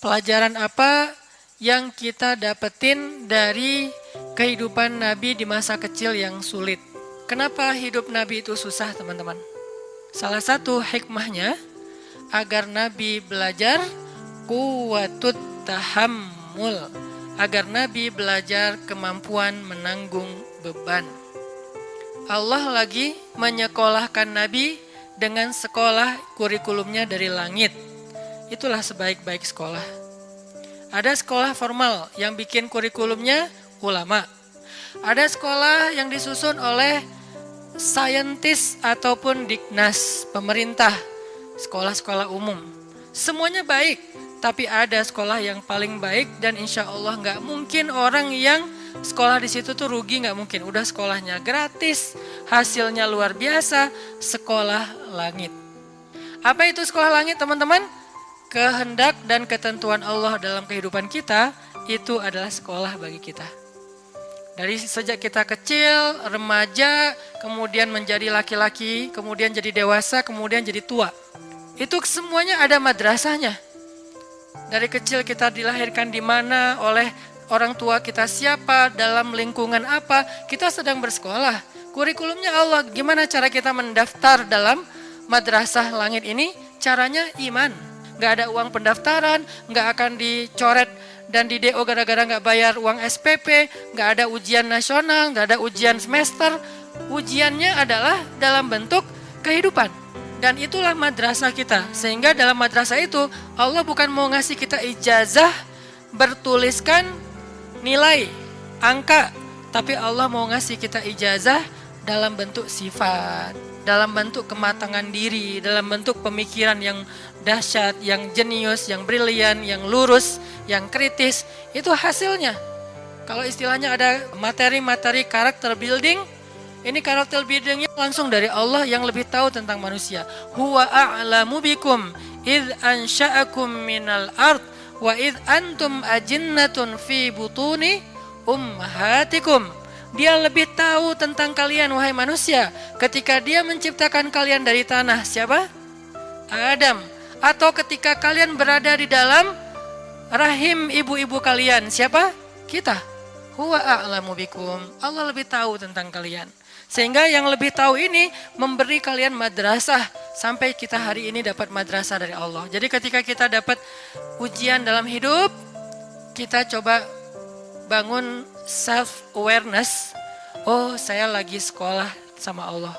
Pelajaran apa yang kita dapetin dari kehidupan Nabi di masa kecil yang sulit? Kenapa hidup Nabi itu susah, teman-teman? Salah satu hikmahnya agar Nabi belajar kuwatut tahammul, agar Nabi belajar kemampuan menanggung beban. Allah lagi menyekolahkan Nabi dengan sekolah kurikulumnya dari langit. Itulah sebaik-baik sekolah. Ada sekolah formal yang bikin kurikulumnya ulama. Ada sekolah yang disusun oleh saintis ataupun Dignas, pemerintah, sekolah-sekolah umum. Semuanya baik, tapi ada sekolah yang paling baik dan insya Allah nggak mungkin orang yang sekolah di situ tuh rugi, nggak mungkin. Udah sekolahnya gratis, hasilnya luar biasa, sekolah langit. Apa itu sekolah langit, teman-teman? Kehendak dan ketentuan Allah dalam kehidupan kita itu adalah sekolah bagi kita. Dari sejak kita kecil, remaja, kemudian menjadi laki-laki, kemudian jadi dewasa, kemudian jadi tua. Itu semuanya ada madrasahnya. Dari kecil kita dilahirkan di mana, oleh orang tua kita siapa, dalam lingkungan apa, kita sedang bersekolah. Kurikulumnya Allah, gimana cara kita mendaftar dalam madrasah langit ini? Caranya iman. Gak ada uang pendaftaran, gak akan dicoret dan di DO gara-gara gak bayar uang SPP, gak ada ujian nasional, gak ada ujian semester. Ujiannya adalah dalam bentuk kehidupan. Dan itulah madrasah kita. Sehingga dalam madrasah itu Allah bukan mau ngasih kita ijazah bertuliskan nilai, angka, tapi Allah mau ngasih kita ijazah dalam bentuk sifat, dalam bentuk kematangan diri, dalam bentuk pemikiran yang dahsyat, yang jenius, yang brilian, yang lurus, yang kritis. Itu hasilnya. Kalau istilahnya ada materi-materi karakter building, ini karakter buildingnya langsung dari Allah yang lebih tahu tentang manusia. Huwa a'lamu bikum idh ansha'akum minal ard wa idh antum ajinnatun fi butuni ummahatikum. Dia lebih tahu tentang kalian, wahai manusia, ketika dia menciptakan kalian dari tanah. Siapa? Adam. Atau ketika kalian berada di dalam rahim ibu-ibu kalian. Siapa? Kita. Huwa a'lamu bikum. Allah lebih tahu tentang kalian. Sehingga yang lebih tahu ini memberi kalian madrasah. Sampai kita hari ini dapat madrasah dari Allah. Jadi ketika kita dapat ujian dalam hidup, kita coba bangun self-awareness. Oh, saya lagi sekolah sama Allah.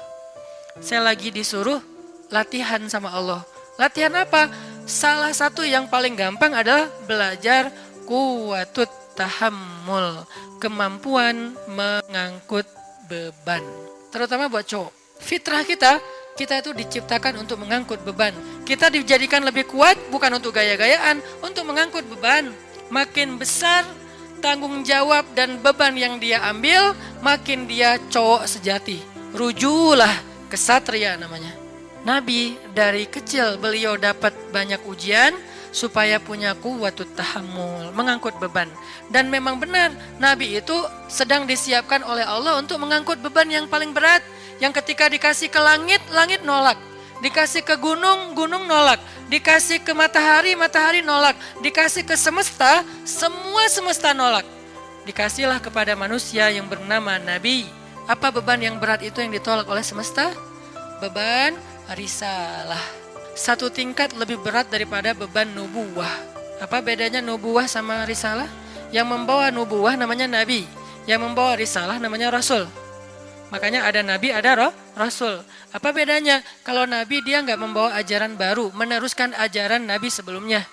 Saya lagi disuruh latihan sama Allah. Latihan apa? Salah satu yang paling gampang adalah belajar kuwatut tahammul, kemampuan mengangkut beban. Terutama buat cowok. Fitrah kita itu diciptakan untuk mengangkut beban. Kita dijadikan lebih kuat bukan untuk gaya-gayaan, untuk mengangkut beban. Makin besar tanggung jawab dan beban yang dia ambil, makin dia cowok sejati. Rujulah kesatria namanya. Nabi dari kecil beliau dapat banyak ujian supaya punya kuwatut tahammul, mengangkut beban. Dan memang benar, Nabi itu sedang disiapkan oleh Allah untuk mengangkut beban yang paling berat. Yang ketika dikasih ke langit, langit nolak. Dikasih ke gunung, gunung nolak. Dikasih ke matahari, matahari nolak. Dikasih ke semesta, semua semesta nolak. Dikasihlah kepada manusia yang bernama Nabi. Apa beban yang berat itu yang ditolak oleh semesta? Beban risalah. Satu tingkat lebih berat daripada beban nubuwah. Apa bedanya nubuwah sama risalah? Yang membawa nubuwah namanya Nabi. Yang membawa risalah namanya Rasul. Makanya ada Nabi, ada Rasul. Apa bedanya? Kalau Nabi dia nggak membawa ajaran baru, meneruskan ajaran Nabi sebelumnya.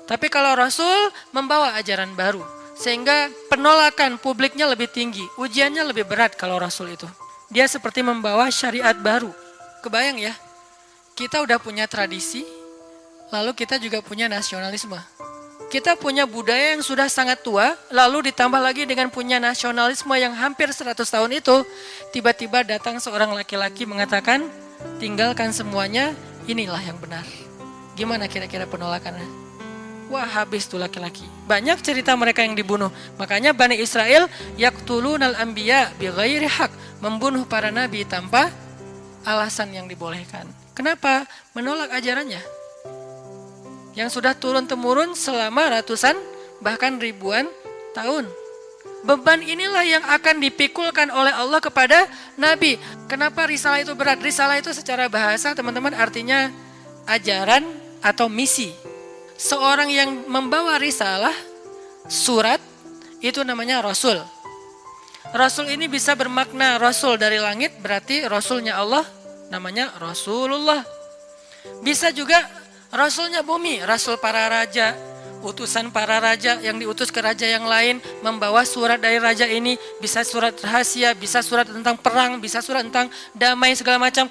Tapi kalau Rasul membawa ajaran baru. Sehingga penolakan publiknya lebih tinggi. Ujiannya lebih berat kalau Rasul itu. Dia seperti membawa syariat baru. Kebayang ya? Kita udah punya tradisi, lalu kita juga punya nasionalisme. Kita punya budaya yang sudah sangat tua, lalu ditambah lagi dengan punya nasionalisme yang hampir 100 tahun itu, tiba-tiba datang seorang laki-laki mengatakan, tinggalkan semuanya, inilah yang benar. Gimana kira-kira penolakannya? Wah, habis tuh laki-laki. Banyak cerita mereka yang dibunuh. Makanya Bani Israel yaqtulunal anbiya bighairi haq, membunuh para nabi tanpa alasan yang dibolehkan. Kenapa? Menolak ajarannya. yang sudah turun-temurun selama ratusan bahkan ribuan tahun. Beban inilah yang akan dipikulkan oleh Allah kepada Nabi. Kenapa risalah itu berat? Risalah itu secara bahasa teman-teman artinya ajaran atau misi. Seorang yang membawa risalah, surat, itu namanya Rasul. Rasul ini bisa bermakna Rasul dari langit, berarti Rasulnya Allah, namanya Rasulullah. Bisa juga Rasulnya bumi, Rasul para raja, utusan para raja yang diutus ke raja yang lain, membawa surat dari raja ini, bisa surat rahasia, bisa surat tentang perang, bisa surat tentang damai segala macam.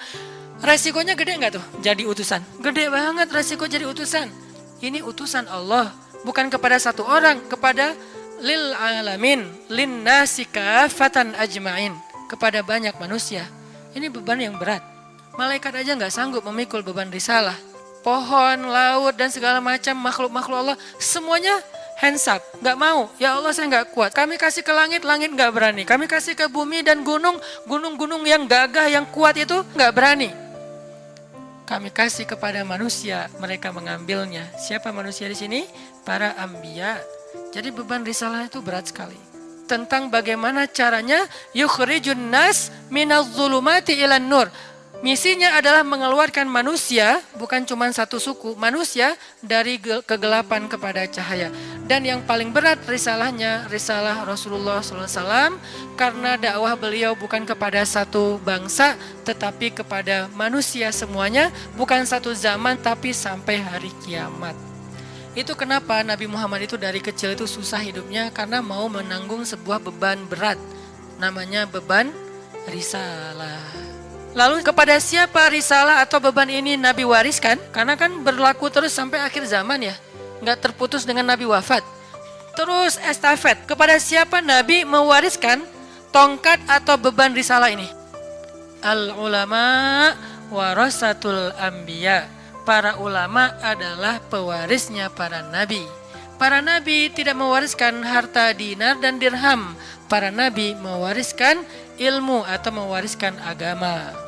Resikonya gede nggak tuh jadi utusan? Gede banget resiko jadi utusan. Ini utusan Allah, bukan kepada satu orang, kepada lil alamin, lin nasika fatan ajmain, kepada banyak manusia. Ini beban yang berat. Malaikat aja nggak sanggup memikul beban risalah. Pohon, laut, dan segala macam makhluk-makhluk Allah, semuanya hands up, nggak mau. Ya Allah saya nggak kuat. Kami kasih ke langit, langit nggak berani. Kami kasih ke bumi dan gunung, gunung-gunung yang gagah, yang kuat itu nggak berani. Kami kasih kepada manusia, mereka mengambilnya. Siapa manusia di sini? Para anbiya. Jadi beban risalah itu berat sekali. Tentang bagaimana caranya yukhrijun nas minadh dhulumati ilan nur. Misinya adalah mengeluarkan manusia, bukan cuma satu suku, manusia dari kegelapan kepada cahaya. Dan yang paling berat risalahnya, risalah Rasulullah SAW, karena dakwah beliau bukan kepada satu bangsa, tetapi kepada manusia semuanya, bukan satu zaman, tapi sampai hari kiamat. Itu kenapa Nabi Muhammad itu dari kecil itu susah hidupnya, karena mau menanggung sebuah beban berat, namanya beban risalah. Lalu kepada siapa risalah atau beban ini Nabi wariskan? Karena kan berlaku terus sampai akhir zaman ya. Nggak terputus dengan Nabi wafat. Terus estafet. Kepada siapa Nabi mewariskan tongkat atau beban risalah ini? Al-ulama warasatul anbiya. Para ulama adalah pewarisnya para nabi. Para nabi tidak mewariskan harta dinar dan dirham. Para nabi mewariskan ilmu atau mewariskan agama.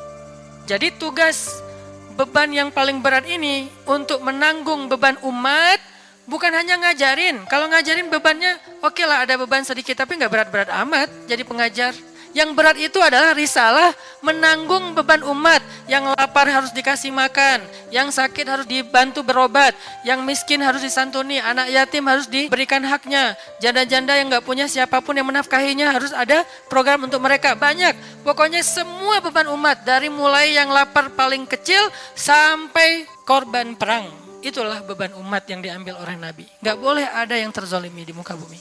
Jadi tugas beban yang paling berat ini untuk menanggung beban umat bukan hanya ngajarin. Kalau ngajarin bebannya oke lah ada beban sedikit tapi nggak berat-berat amat jadi pengajar. Yang berat itu adalah risalah menanggung beban umat. Yang lapar harus dikasih makan, yang sakit harus dibantu berobat, yang miskin harus disantuni, anak yatim harus diberikan haknya, janda-janda yang nggak punya siapapun yang menafkahinya harus ada program untuk mereka. Banyak, pokoknya semua beban umat dari mulai yang lapar paling kecil sampai korban perang. Itulah beban umat yang diambil oleh Nabi. Nggak boleh ada yang terzolimi di muka bumi.